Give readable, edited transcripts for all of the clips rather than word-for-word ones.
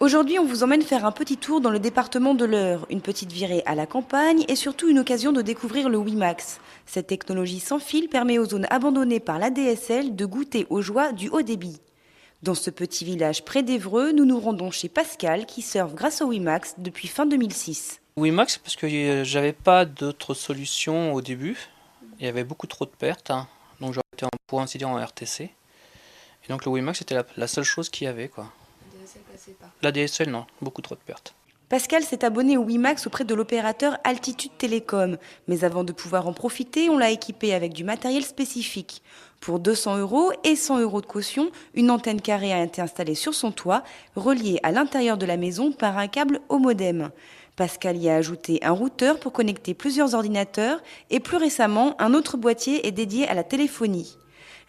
Aujourd'hui, on vous emmène faire un petit tour dans le département de l'Eure, une petite virée à la campagne et surtout une occasion de découvrir le WiMax. Cette technologie sans fil permet aux zones abandonnées par l'ADSL de goûter aux joies du haut débit. Dans ce petit village près d'Évreux, nous nous rendons chez Pascal qui surfe grâce au WiMax depuis fin 2006. WiMax parce que j'avais pas d'autre solution au début. Il y avait beaucoup trop de pertes, hein. Donc j'aurais été pour ainsi dire en RTC. Et donc le WiMax c'était la seule chose qu'il y avait, quoi. DSL passait pas. La DSL non, beaucoup trop de pertes. Pascal s'est abonné au WiMax auprès de l'opérateur Altitude Télécom. Mais avant de pouvoir en profiter, on l'a équipé avec du matériel spécifique. Pour 200 € et 100 € de caution, une antenne carrée a été installée sur son toit, reliée à l'intérieur de la maison par un câble au modem. Pascal y a ajouté un routeur pour connecter plusieurs ordinateurs et plus récemment, un autre boîtier est dédié à la téléphonie.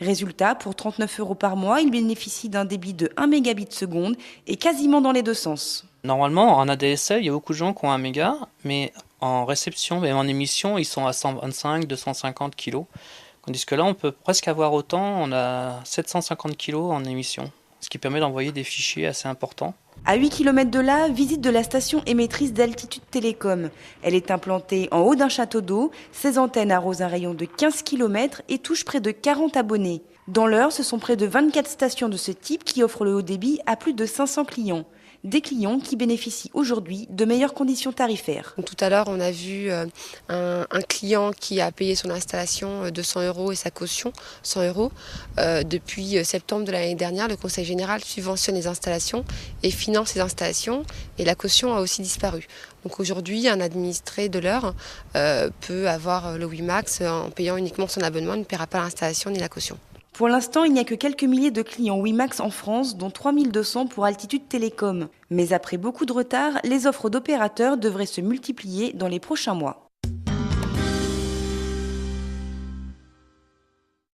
Résultat, pour 39 € par mois, il bénéficie d'un débit de 1 mégabit seconde et quasiment dans les deux sens. Normalement, en ADSL, il y a beaucoup de gens qui ont 1 méga, mais en réception, même en émission, ils sont à 125, 250 kg. Tandis que là, on peut presque avoir autant, on a 750 kg en émission, ce qui permet d'envoyer des fichiers assez importants. À 8 km de là, visite de la station émettrice d'Altitude Télécom. Elle est implantée en haut d'un château d'eau. Ses antennes arrosent un rayon de 15 km et touchent près de 40 abonnés. Dans l'Eure, ce sont près de 24 stations de ce type qui offrent le haut débit à plus de 500 clients. Des clients qui bénéficient aujourd'hui de meilleures conditions tarifaires. Tout à l'heure, on a vu un client qui a payé son installation 200 € et sa caution 100 €. Depuis septembre de l'année dernière, le Conseil général subventionne les installations et finance les installations et la caution a aussi disparu. Donc aujourd'hui, un administré de l'Eure peut avoir le WiMax en payant uniquement son abonnement, il ne paiera pas l'installation ni la caution. Pour l'instant, il n'y a que quelques milliers de clients WiMax en France, dont 3200 pour Altitude Télécom. Mais après beaucoup de retard, les offres d'opérateurs devraient se multiplier dans les prochains mois.